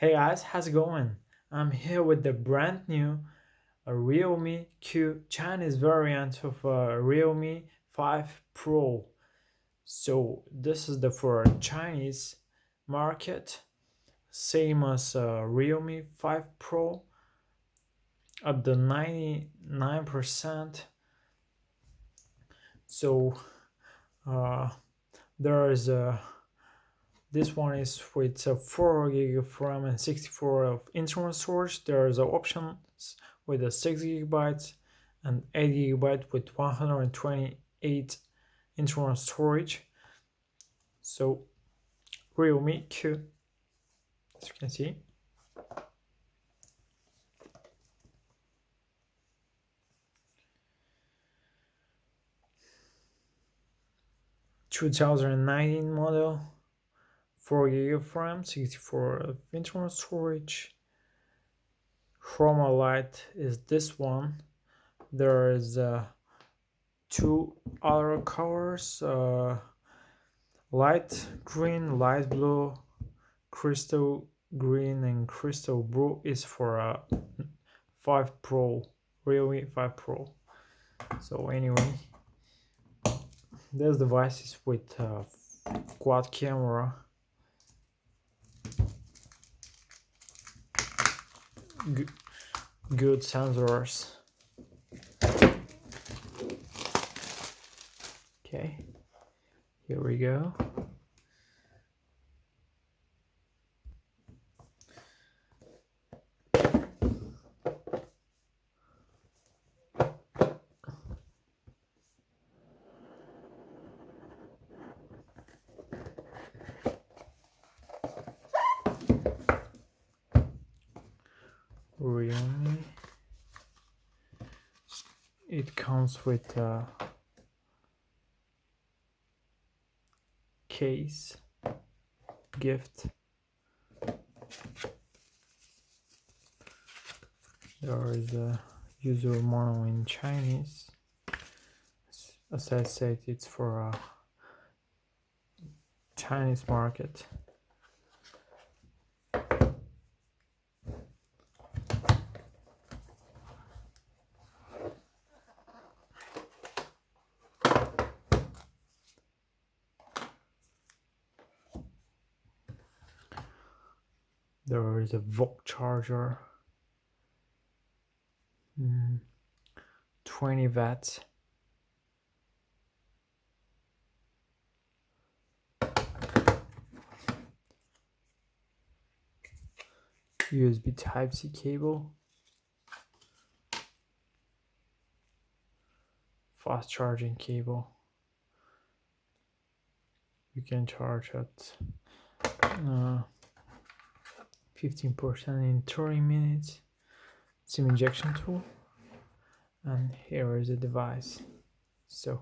Hey guys, how's it going? I'm here with the brand new Realme Q Chinese variant of Realme 5 Pro. So this is the for Chinese market, same as Realme 5 Pro at the 99%. So uh, there is a this one is with 4 gig of RAM and 64 of internal storage. There is options with a 6 gigabytes and 8 gigabyte with 128 internal storage. So Realme Q, as you can see. 2019 model, 4 gig of RAM, 64 of internal storage. Chroma light is this one. There is two other colors, light green, light blue, crystal green, and crystal blue is for a 5 Pro, Realme 5 Pro. So anyway, this device is with quad camera, good sensors. Okay, here we go. Realme. It comes with a case gift. There is a user manual in Chinese. As I said, it's for a Chinese market. There is a VOOC charger, 20 watts. USB Type-C cable, fast charging cable. You can charge at 15% in 30 minutes. SIM injection tool, and here is the device. So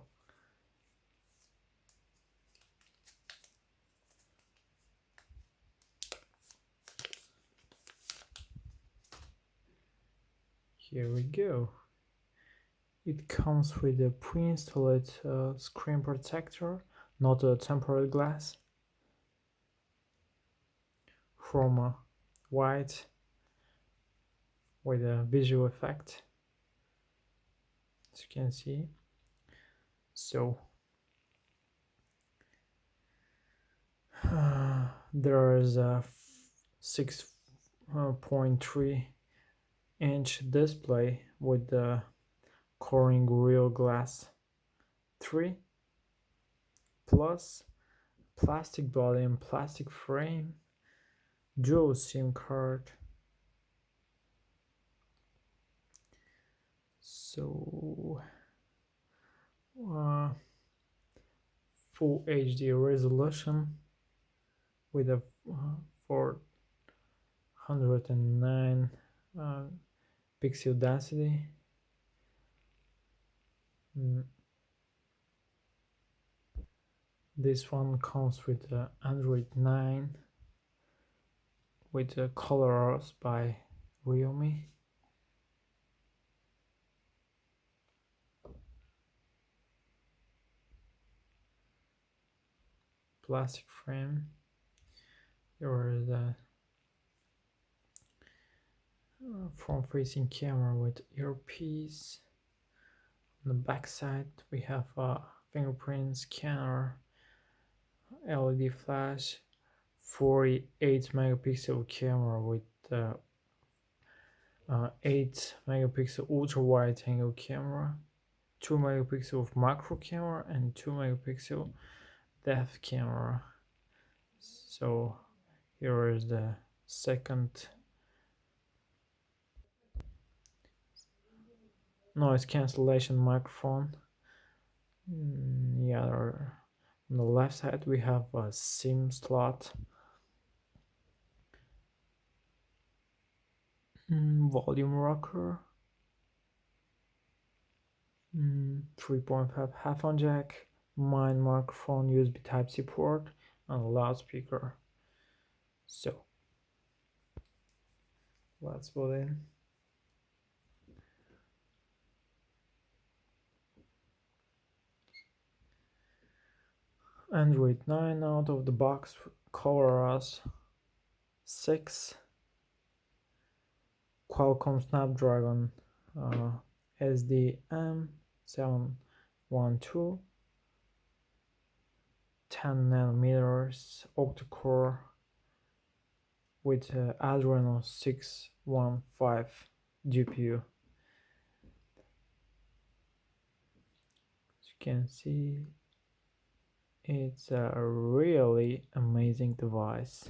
here we go. It comes with a pre-installed screen protector, not a tempered glass. Chroma white with a visual effect, as you can see. So there is a 6.3-inch display with the Corning Gorilla Glass 3 plus plastic body and plastic frame, dual SIM card. So full HD resolution with a 409 pixel density. This one comes with Android 9 with colors by Realme. Plastic frame. There is a front-facing camera with earpiece. On the back side we have a fingerprint scanner, LED flash, 48 megapixel camera with 8 megapixel ultra wide angle camera, 2 megapixel of macro camera, and 2 megapixel depth camera. So here is the second noise cancellation microphone. Yeah, on the left side we have a SIM slot, volume rocker, 3.5 headphone jack, main microphone, USB Type-C port, and a loudspeaker. So let's put in. Android 9 out of the box, ColorOS 6, Qualcomm Snapdragon SDM712, 10 nanometers octa-core with Adreno 615 GPU. As you can see, it's a really amazing device.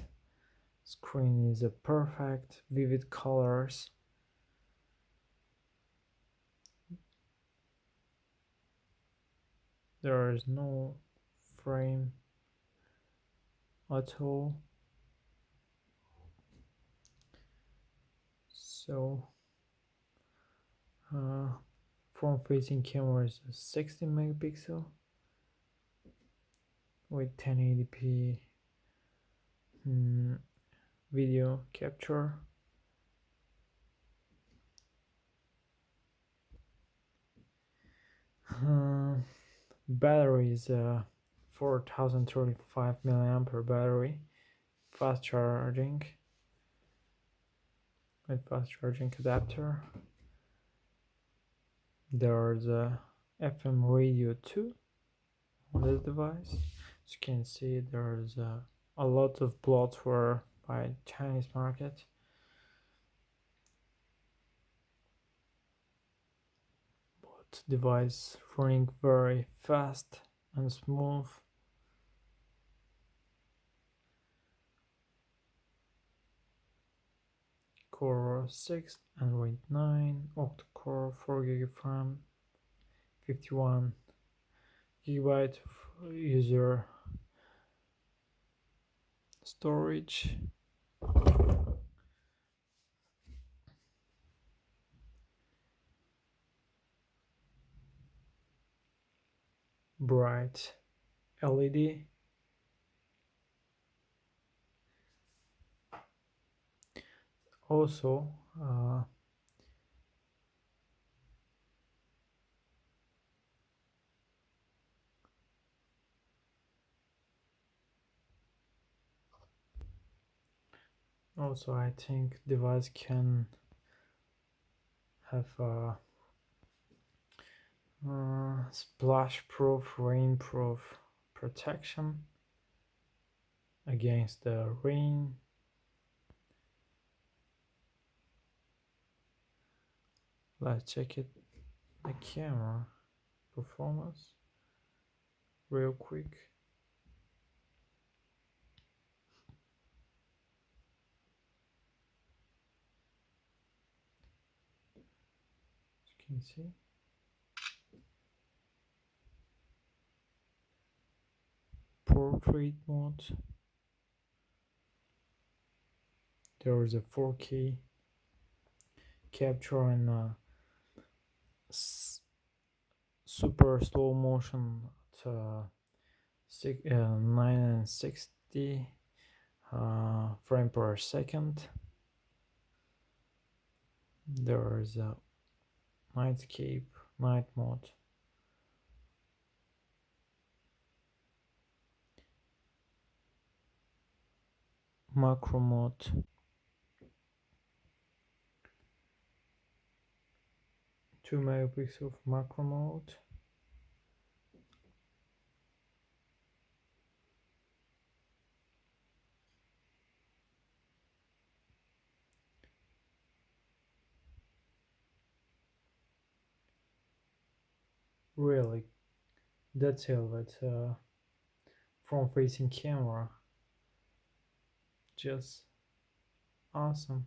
Screen is a perfect, vivid colors. There is no frame at all. So front-facing camera is a 60 megapixel with 1080p video capture. Battery is a 4035 milliampere battery, fast charging with fast charging adapter. There's a FM radio too on this device. As you can see, there's a lot of bloatware by Chinese market. But device running very fast and smooth. Core 6, Android 9, octa-core, 4GB of RAM, 51 GB of user storage. Bright LED. Also I think device can have a splash proof, rain proof protection against the rain. Let's check it, the camera performance real quick. As you can see, portrait mode. There is a 4K capture and super slow motion at 960 frame per second. There is a nightscape, night mode. Macro mode. 2 megapixel macro mode. Really detailed with front facing camera. Just awesome.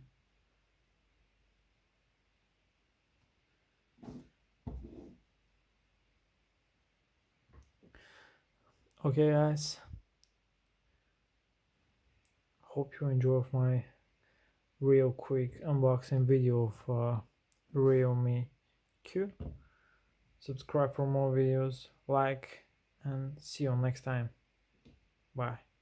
Okay guys, hope you enjoyed my real quick unboxing video of Realme Q. Subscribe for more videos, like, and see you next time. Bye.